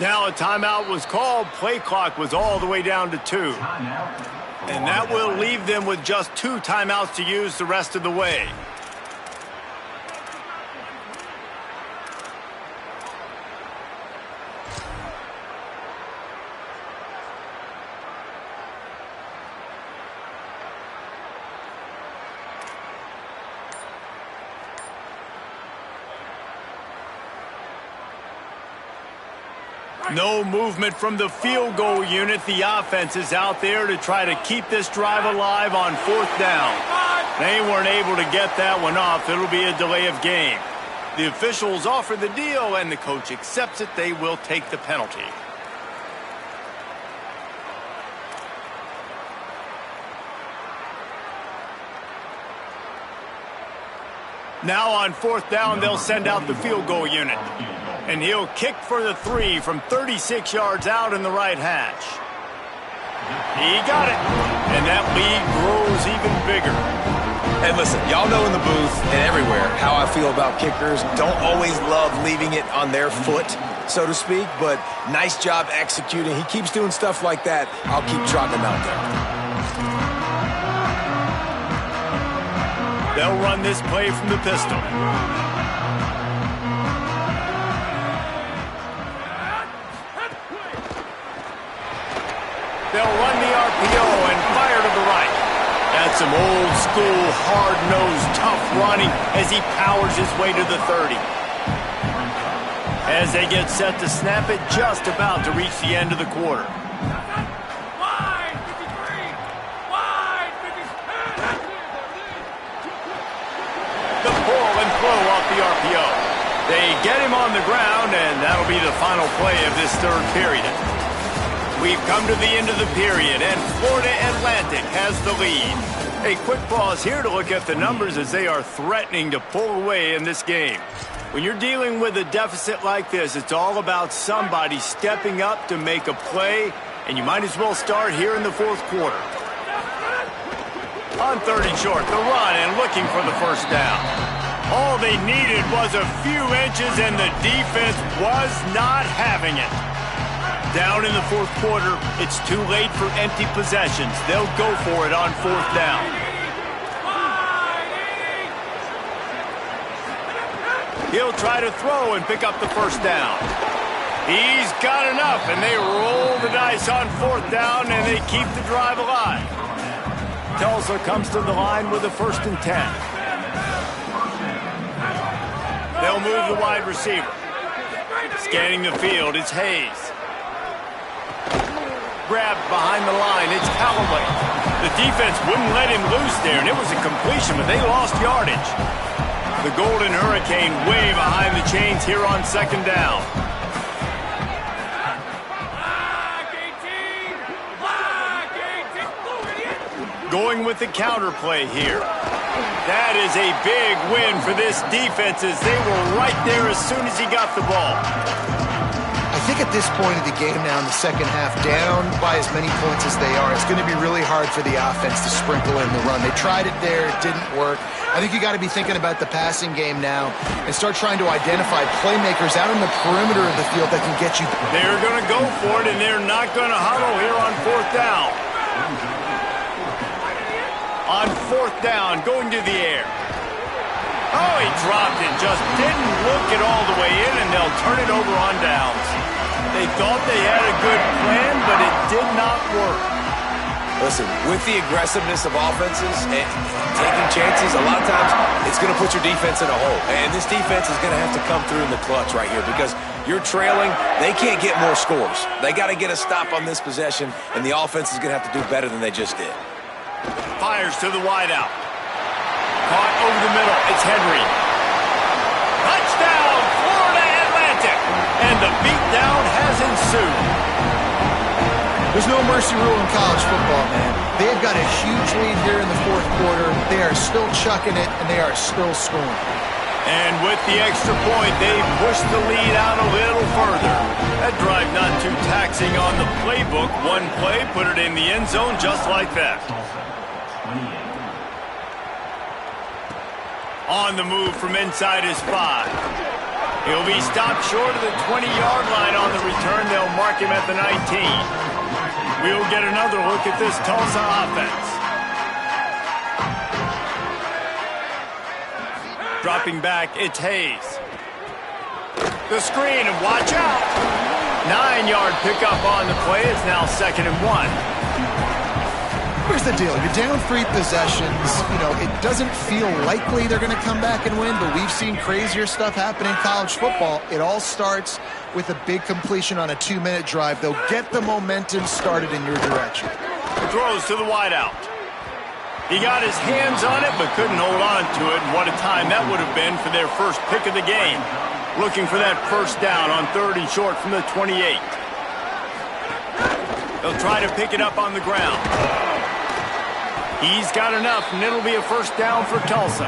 Now a timeout was called. Play clock was all the way down to 2. And that will leave them with just 2 timeouts to use the rest of the way. No movement from the field goal unit. The offense is out there to try to keep this drive alive on 4th down. They weren't able to get that one off. It'll be a delay of game. The officials offer the deal, and the coach accepts it. They will take the penalty. Now on 4th down, they'll send out the field goal unit. And he'll kick for the 3 from 36 yards out in the right hash. He got it. And that lead grows even bigger. And listen, y'all know in the booth and everywhere how I feel about kickers. Don't always love leaving it on their foot, so to speak, but nice job executing. He keeps doing stuff like that. I'll keep trotting him out there. They'll run this play from the pistol. They'll run the RPO and fire to the right. That's some old school, hard-nosed, tough running as he powers his way to the 30. As they get set to snap it, just about to reach the end of the quarter. The pull and throw off the RPO. They get him on the ground, and that'll be the final play of this third period. We've come to the end of the period, and Florida Atlantic has the lead. A quick pause here to look at the numbers as they are threatening to pull away in this game. When you're dealing with a deficit like this, it's all about somebody stepping up to make a play, and you might as well start here in the 4th quarter. On 3rd and short, the run and looking for the first down. All they needed was a few inches, and the defense was not having it. Down in the 4th quarter, it's too late for empty possessions. They'll go for it on 4th down. He'll try to throw and pick up the first down. He's got enough, and they roll the dice on 4th down, and they keep the drive alive. Tulsa comes to the line with a 1st and 10. They'll move the wide receiver. Scanning the field, it's Hayes. Grabbed behind the line, it's Callaway. The defense wouldn't let him loose there, and it was a completion, but they lost yardage. The Golden Hurricane way behind the chains here on 2nd down. Going with the counter play here. That is a big win for this defense as they were right there as soon as he got the ball. I think at this point of the game now in the second half, down by as many points as they are, it's going to be really hard for the offense to sprinkle in the run. They tried it there. It didn't work. I think you got to be thinking about the passing game now and start trying to identify playmakers out on the perimeter of the field that can get you. They're going to go for it, and they're not going to huddle here on 4th down. On 4th down, going to the air. Oh, he dropped it. Just didn't look it all the way in, and they'll turn it over on downs. They thought they had a good plan, but it did not work. Listen, with the aggressiveness of offenses and taking chances, a lot of times it's going to put your defense in a hole. And this defense is going to have to come through in the clutch right here because you're trailing. They can't get more scores. They got to get a stop on this possession, and the offense is going to have to do better than they just did. Fires to the wideout. Caught over the middle. It's Henry. Touchdown, Florida Atlantic. And the beatdown has ensued. There's no mercy rule in college football, man. They've got a huge lead here in the 4th quarter. They are still chucking it, and they are still scoring. And with the extra point, they push the lead out a little further. That drive not too taxing on the playbook. One play, put it in the end zone just like that. On the move from inside his 5. He'll be stopped short of the 20-yard line on the return. They'll mark him at the 19. We'll get another look at this Tulsa offense. Dropping back, it's Hayes. The screen, and watch out. 9-yard pickup on the play. It's now 2nd and 1. Here's the deal. You're down 3 possessions. You know, it doesn't feel likely they're going to come back and win, but we've seen crazier stuff happen in college football. It all starts with a big completion on a 2-minute drive. They'll get the momentum started in your direction. Throws to the wideout. He got his hands on it, but couldn't hold on to it. And what a time that would have been for their first pick of the game. Looking for that first down on 3rd and short from the 28. They'll try to pick it up on the ground. He's got enough, and it'll be a first down for Tulsa.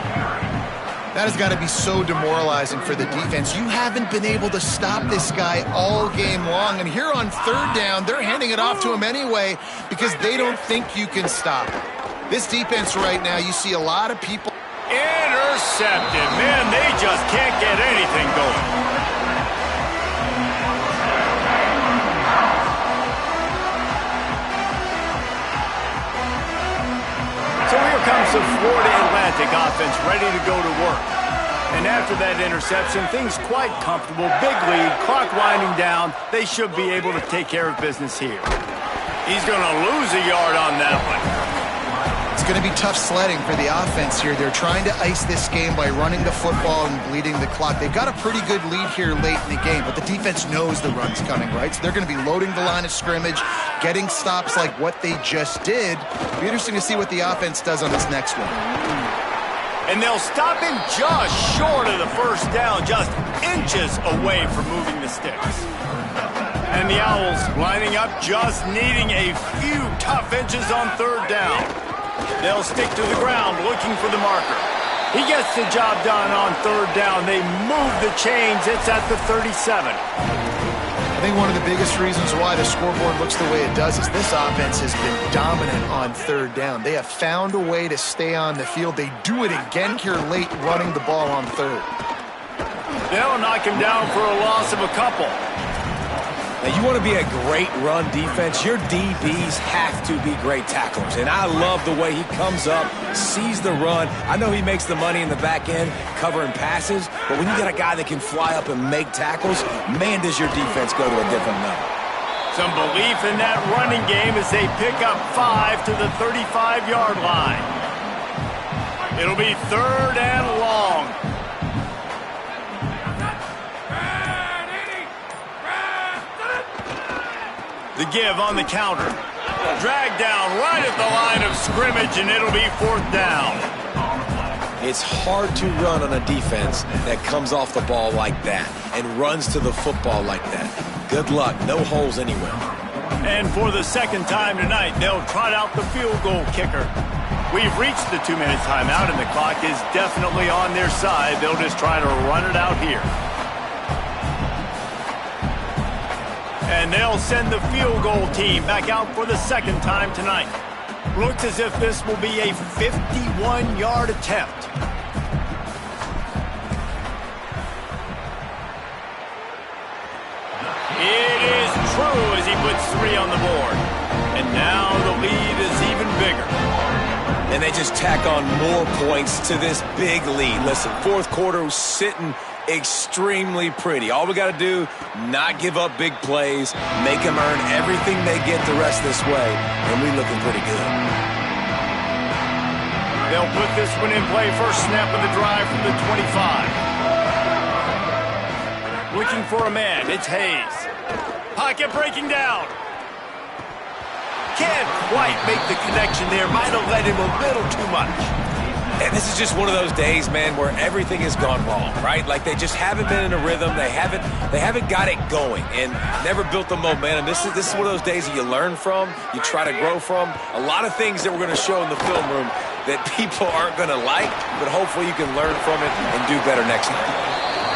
That has got to be so demoralizing for the defense. You haven't been able to stop this guy all game long. And here on third down, they're handing it off to him anyway because they don't think you can stop him. This defense right now, you see a lot of people. Intercepted. Man, they just can't get anything going. So here comes the Florida Atlantic offense ready to go to work. And after that interception, things quite comfortable. Big lead, clock winding down. They should be able to take care of business here. He's going to lose a yard on that one. It's going to be tough sledding for the offense here. They're trying to ice this game by running the football and bleeding the clock. They've got a pretty good lead here late in the game, but the defense knows the run's coming, right? So they're going to be loading the line of scrimmage, getting stops like what they just did. It'll be interesting to see what the offense does on this next one. And they'll stop him just short of the first down, just inches away from moving the sticks. And the Owls lining up, just needing a few tough inches on third down. They'll stick to the ground looking for the marker. He gets the job done on third down. They move the chains. It's at the 37. I think one of the biggest reasons why the scoreboard looks the way it does is this offense has been dominant on third down. They have found a way to stay on the field. They do it again here late running the ball on third. They'll knock him down for a loss of a couple. Now, you want to be a great run defense, your DBs have to be great tacklers. And I love the way he comes up, sees the run. I know he makes the money in the back end covering passes, but when you got a guy that can fly up and make tackles, man, does your defense go to a different level. Some belief in that running game as they pick up 5 to the 35-yard line. It'll be third and long. The give on the counter. Drag down right at the line of scrimmage, and it'll be fourth down. It's hard to run on a defense that comes off the ball like that and runs to the football like that. Good luck. No holes anywhere. And for the second time tonight, they'll trot out the field goal kicker. We've reached the 2-minute timeout, and the clock is definitely on their side. They'll just try to run it out here. And they'll send the field goal team back out for the second time tonight. Looks as if this will be a 51-yard attempt. It is true as he puts 3 on the board. And now the lead is even bigger. And they just tack on more points to this big lead. Listen, fourth quarter was sitting extremely pretty. All we got to do, not give up big plays, make them earn everything they get the rest of this way, and we're looking pretty good. They'll put this one in play. First snap of the drive from the 25. Looking for a man. It's Hayes. Pocket breaking down. Can't quite make the connection there. Might have led him a little too much. And this is just one of those days, man, where everything has gone wrong, right? Like they just haven't been in a rhythm. They haven't got it going and never built the momentum. This is one of those days that you learn from, you try to grow from. A lot of things that we're going to show in the film room that people aren't going to like, but hopefully you can learn from it and do better next time.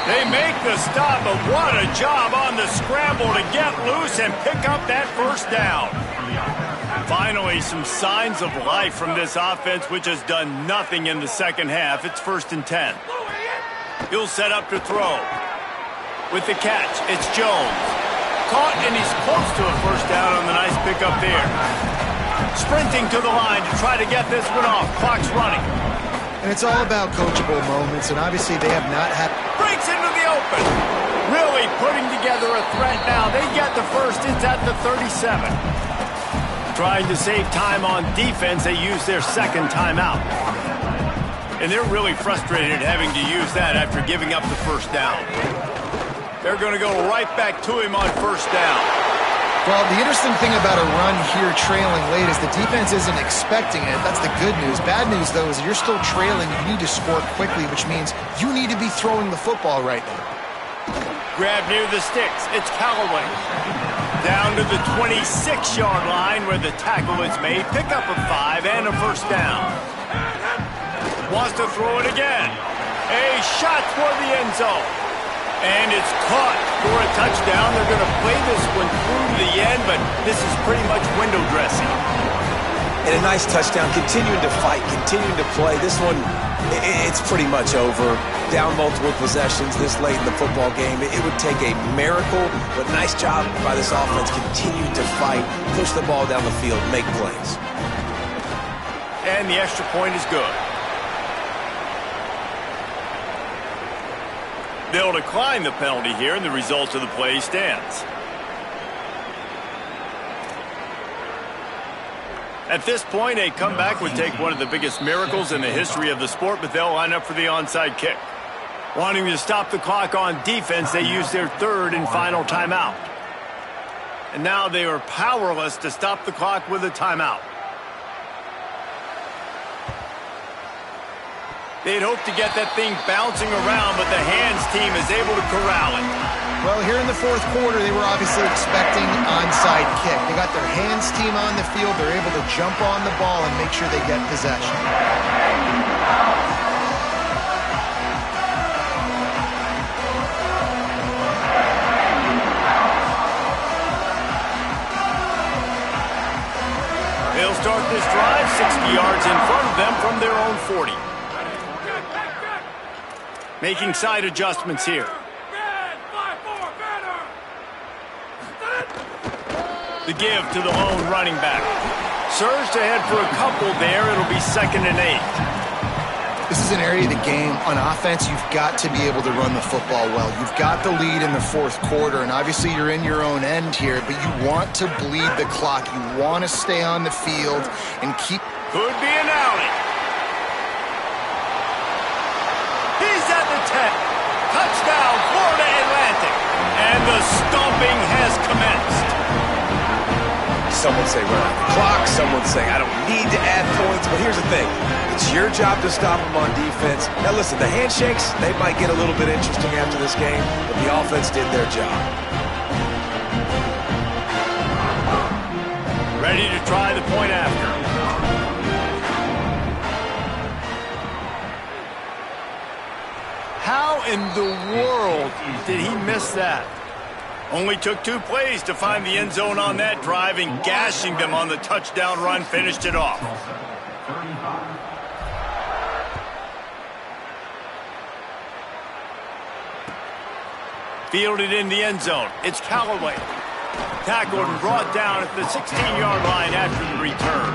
They make the stop, but what a job on the scramble to get loose and pick up that first down. Finally, some signs of life from this offense, which has done nothing in the second half. It's 1st and 10. He'll set up to throw. With the catch, it's Jones. Caught, and he's close to a first down on the nice pickup there. Sprinting to the line to try to get this one off. Clock's running. And it's all about coachable moments, and obviously they have not had... Breaks into the open. Really putting together a threat now. They get the first. It's at the 37. Trying to save time on defense, they use their second timeout. And they're really frustrated having to use that after giving up the first down. They're going to go right back to him on first down. Well, the interesting thing about a run here trailing late is the defense isn't expecting it. That's the good news. Bad news, though, is you're still trailing. You need to score quickly, which means you need to be throwing the football right now. Grab near the sticks. It's Callaway. Down to the 26-yard line where the tackle is made. Pick up a 5 and a first down. Wants to throw it again. A shot toward the end zone. And it's caught for a touchdown. They're going to play this one through to the end, but this is pretty much window dressing. And a nice touchdown, continuing to fight, continuing to play. This one, it's pretty much over. Down multiple possessions this late in the football game. It would take a miracle, but nice job by this offense continuing to fight, push the ball down the field, make plays. And the extra point is good. They'll decline the penalty here, and the result of the play stands. At this point, a comeback would take one of the biggest miracles in the history of the sport, but they'll line up for the onside kick. Wanting to stop the clock on defense, they use their third and final timeout. And now they are powerless to stop the clock with a timeout. They'd hope to get that thing bouncing around, but the hands team is able to corral it. Well, here in the fourth quarter, they were obviously expecting onside kick. They got their hands team on the field. They're able to jump on the ball and make sure they get possession. They'll start this drive 60 yards in front of them from their own 40. Making side adjustments here. The give to the lone running back. Surged ahead for a couple there. It'll be 2nd and 8. This is an area of the game. On offense, you've got to be able to run the football well. You've got the lead in the fourth quarter, and obviously you're in your own end here, but you want to bleed the clock. You want to stay on the field and keep... Could be an outing. He's at the 10. Touchdown, Florida Atlantic. And the stomping has commenced. Some would say run out the clock. Some would say I don't need to add points. But here's the thing. It's your job to stop them on defense. Now listen, the handshakes, they might get a little bit interesting after this game, but the offense did their job. Ready to try the point after. How in the world did he miss that? Only took 2 plays to find the end zone on that drive, and gashing them on the touchdown run finished it off. Fielded in the end zone. It's Callaway. Tackled and brought down at the 16-yard line after the return.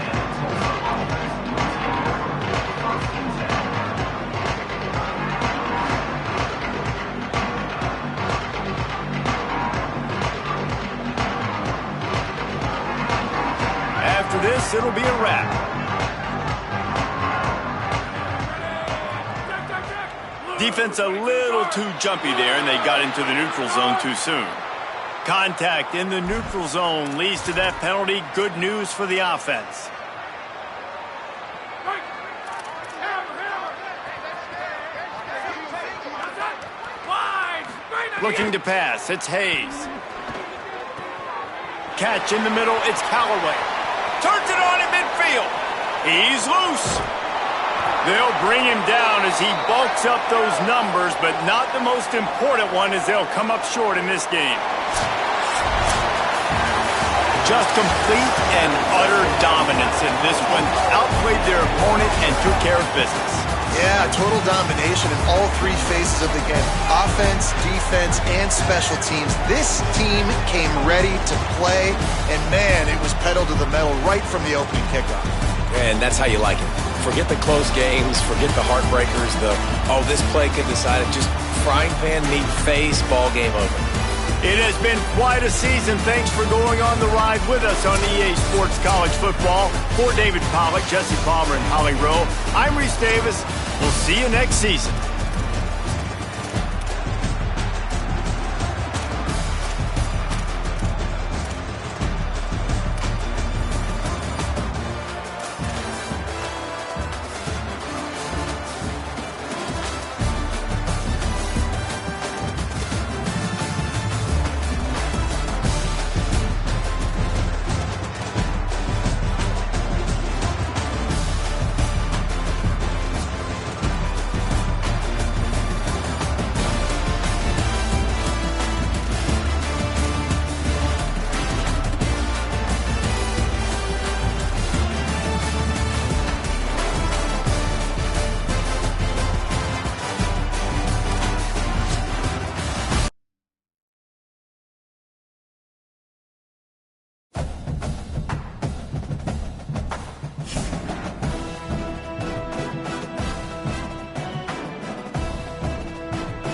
After this, it'll be a wrap. Defense a little too jumpy there, and they got into the neutral zone too soon. Contact in the neutral zone leads to that penalty. Good news for the offense. Looking to pass, it's Hayes. Catch in the middle, it's Callaway. Turns it on in midfield. He's loose. They'll bring him down as he bulks up those numbers, but not the most important one, as they'll come up short in this game. Just complete and utter dominance in this one. Outplayed their opponent and took care of business. Yeah, total domination in all 3 phases of the game. Offense, defense, and special teams. This team came ready to play, and man, it was pedal to the metal right from the opening kickoff. And that's how you like it. Forget the close games, forget the heartbreakers, this play could decide it. Just frying pan, meat face, ball game over. It has been quite a season. Thanks for going on the ride with us on EA Sports College Football. For David Pollack, Jesse Palmer, and Holly Rowe, I'm Reese Davis. We'll see you next season.